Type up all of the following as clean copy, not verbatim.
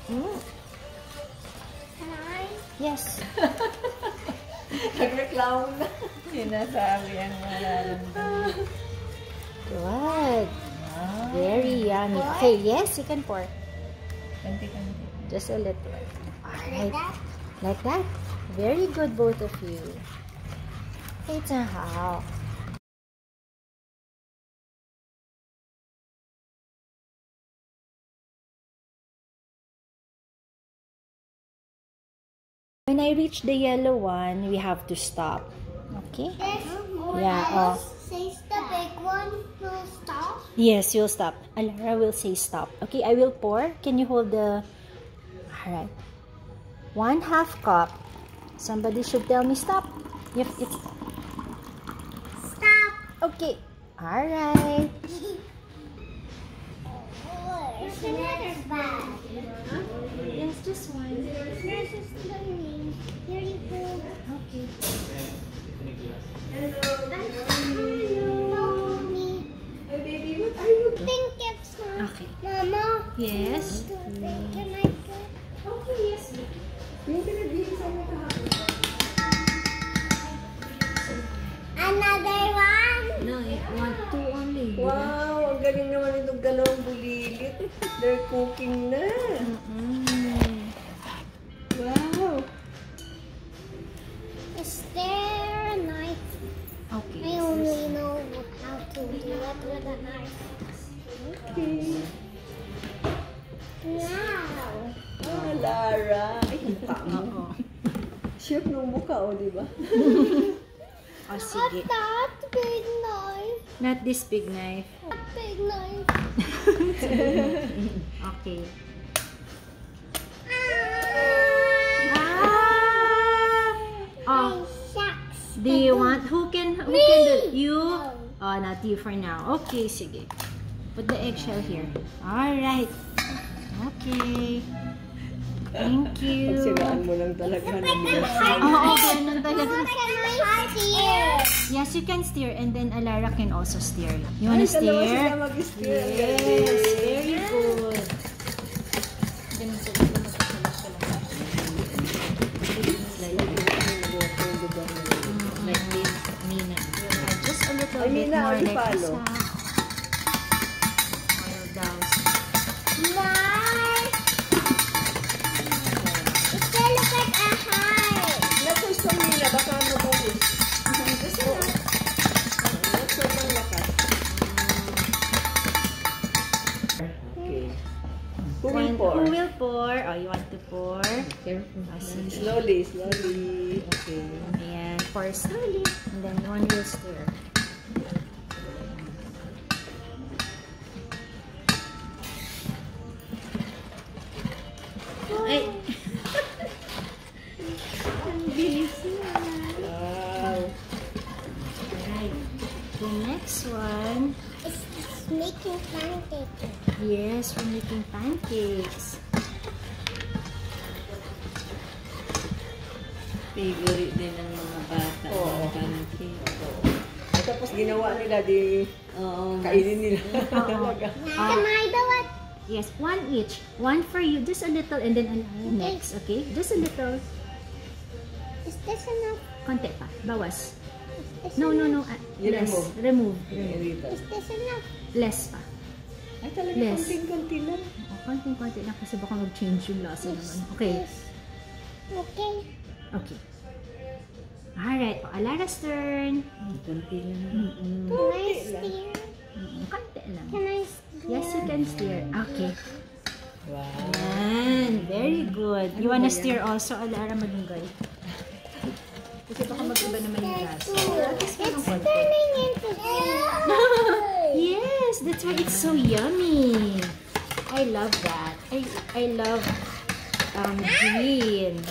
Mm. Can I? Yes. Nagreklamo na. Sinasabi ang mararamdaman. Good. Ah. Very yummy. Okay, yes, you can pour. Kanti-kanti. Just a little. Alright. Like that? Like that. Very good, both of you. 非常好。When I reach the yellow one, we have to stop. Okay? Yeah. Says the big one will stop. Yes, you'll stop. Alara will say stop. Okay, I will pour. Can you hold the... Alright. 1/2 cup. Somebody should tell me stop. If it's... Stop. Okay. Alright. There's another bag. Yes, just one. There's a slurry. Here you go. Okay. Hello, mommy. Hey, baby, what are you doing? Think it's not. Okay. Mama. Yes. Can I get? Okay, yes. Yung pinag-ibig sa mga kahapon. Another one. No, I want two only. Wow, ang galing naman itong dalawang bulilit. They're cooking na. Wow. Is there a knife? Okay. I only know how to do it with a knife. Okay. Now. Ah, Lara. Ay, ang tama. Oo. Chef ng mukha, o, di ba? Oh, sige. Not that big knife. Not this big knife. That big knife. Okay. Ah! Oh, Shucks. do you want? Who can do? You? Oh, not you for now. Okay, sige. Put the eggshell here. All right. Okay. Thank you. Pagsiraan mo lang talaga ng Oo, ganun talaga. Can I steer? Yes, you can steer, and then Alara can also steer. You wanna Ay, dalawa steer? sila mag-steer. Ang Yes, galing. very good. Like this, Mina. Just a little Ay, bit Mina, more ali like palo. this. Oil down. Knife. It still looks like a heart. Napush ko nila, baka mabuhos. Gusto na. Sobrang lakas. Okay. Who will pour? Who will pour? Oh, you want to pour? Careful. Oh, sige. Slowly, slowly. Okay. Ayan, pour slowly. And then one will stir. Ay! Ang bilis na. Wow. Alright. The next one. It's making pancakes. Yes, we're making pancakes. Favorite din ng mga bata. Oo. Ang pancake. At tapos ginawa nila, di Oo. kainin nila. Oo. Talaga. Can I do it? Yes, one each. One for you, just a little, and then next, okay? Just a little. Is this enough? Konti pa. Bawas. Is this No, no, enough? no. You Less. remove. Remove. Rita. Is this enough? Less pa. Ay, talaga Less. konting-konti lang. Oh, konting-konti lang kasi baka mag-change yung lasa naman. Okay. Okay. Okay. Alright. O, Alara's turn. Konti lang. Can I steer? Konti lang. Can I steer? Yes, you can steer. Okay. Wow. Yan. Very good. You wanna steer also, Alara Malunggay? Kasi baka mag-iba naman yung gas. It's turning into Yes, that's why it's so yummy. I love that. I love green.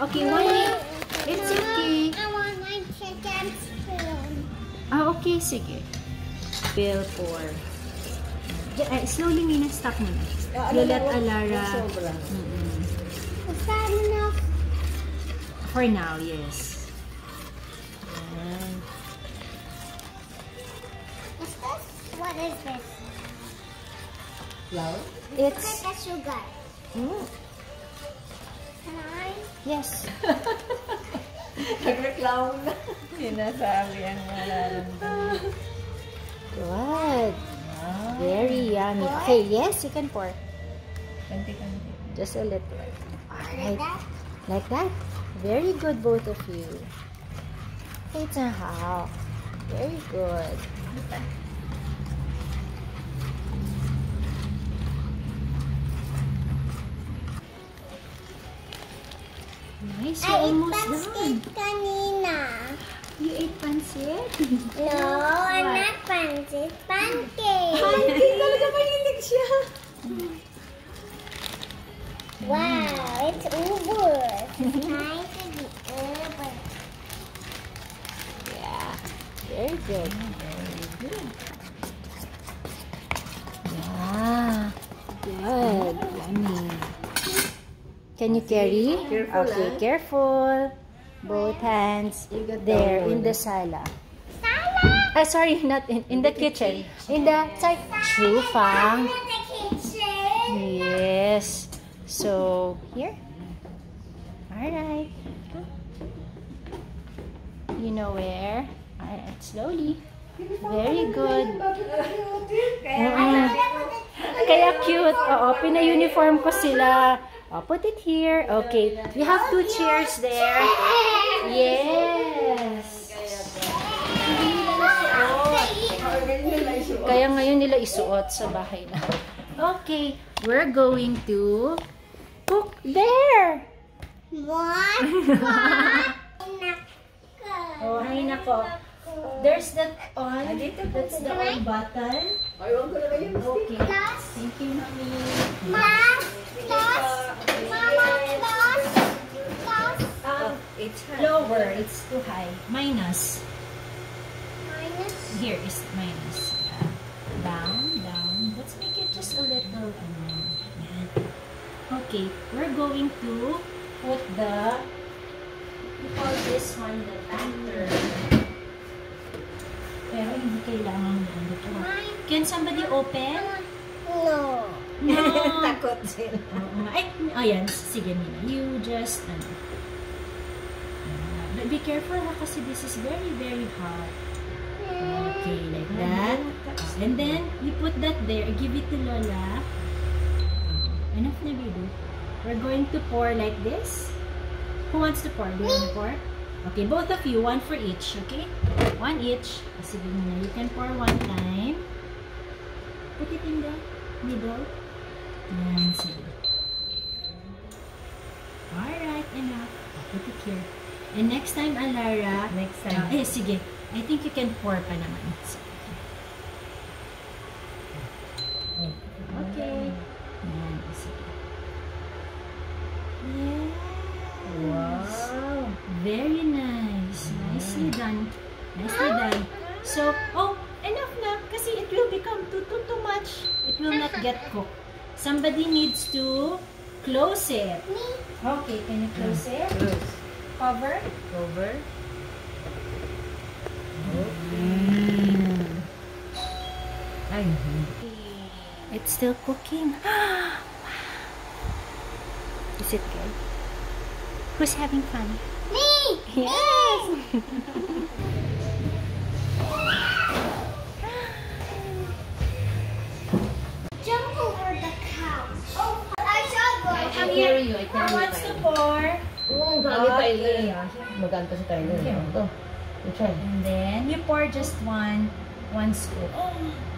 Okay, one minute. It's okay. I want my chicken spoon. Ah, okay, sige. Bill pour. Slowly, Mina. Stop muna. You let Alara. Sobra. Is that enough? For now, yes. Yan. Is this? What is this? Flour? It's Like a sugar. Mm. Can I? Yes. Nagreklamo na. Sinasabi ang nararamdaman. Good. Ah, Very yummy. Okay, yes, you can pour. kanti-kanti. Just a little. Like Alright. that? Like that. Very good, both of you. How. Very good. Nice, you're I ate almost pancit done. kanina. You ate pancit? No, not pancit. Pancake. Pancake talaga mahilig siya. Wow, it's over. It's time to be over. Yeah, very good. Yeah, good. Yummy. Can you carry? Careful, Okay, ah. careful. Both hands You got there that in one. the sala. Sorry, not in the kitchen. In the side. True, Fang. In the kitchen. Yes. So, here. Alright. You know where? Alright, slowly. Very good. Kaya cute. Oo, pina-uniform ko sila. Oh, put it here. Okay. We have 2 chairs there. Yes. Kaya ngayon nila isuot sa bahay na. Okay. We're going to cook there. What? Oh, hay nako. There's that on. That's the on button. Ay, huwag ko na kayo. Okay. Plus, Thank you, Mami. plus, Mama, plus, It's hard. Lower. It's too high. Minus. minus. Here is minus. Yeah. Down, down. Let's make it just a little. Yan. Okay. We're going to put the, we call this one the batter. Pero hindi kailangan yan. Can somebody open? No. No. Takot sila. Ay, ayan. Sige, Mina. You just, but be careful ha, kasi this is very, very hot. Okay, like that. And then, you put that there. Give it to Lola. Enough na, baby. We're going to pour like this. Who wants to pour? Do you want to pour? Okay, both of you. 1 for each, okay? 1 each. Sige muna. You can pour 1 time. Put it in the middle. Yan, sige. Alright, enough. Put it here. And next time, Alara. Next time. Sige. I think you can pour pa naman. Sige. Okay. Yan, sige. Yes. Wow. Very nice. Nicely done. Nicely done. So, enough na. Kasi it will become too much. It will not get cooked. Somebody needs to close it. Okay, can you close it? Close. Cover. Over. Ay. It's still cooking. Wow. Is it good? Who's having fun? Me! Yes! Jump over the couch. Oh, I shall go. Come here. Who wants to pour? Oo, gamit Tyler. Maganda si Tyler. Ito. Try. And then, you pour just one scoop.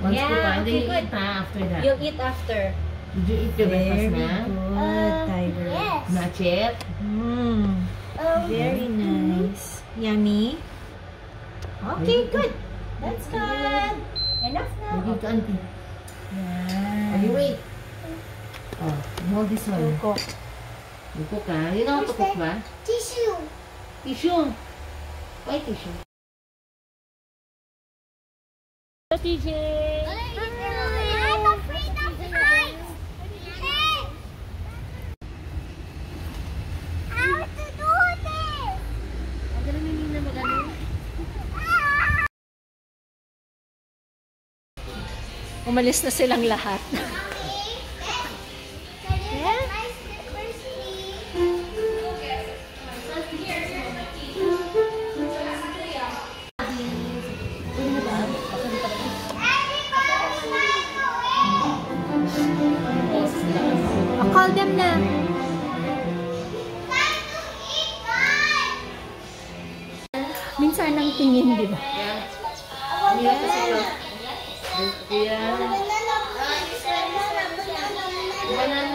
One Yeah, scoop, and then okay, you good. eat pa after that. You'll eat after. Did you eat your breakfast na? good, Tiger. Yes. Not yet? Very nice. Yummy. Okay, good. That's good. Enough na. Hindi ka, auntie. Yan. Okay, wait. Oh, hold this one. Cook. You cook ha? You know how to cook ba? Tissue. Tissue. Why tissue? TJ! I'm afraid of heights. Hey! How to do this? Ang galing ni Nina mag-ano? Umalis na silang lahat. Mommy, can you get my call them na. Minsan ang tingin, di ba?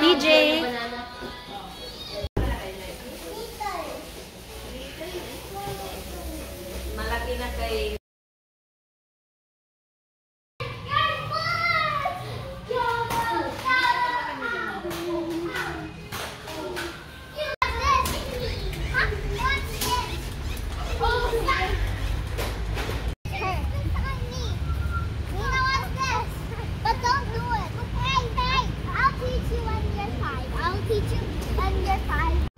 DJ. Malaki na kay But don't do it. Hey, I'll teach you when you're 5. I'll teach you when you're 5.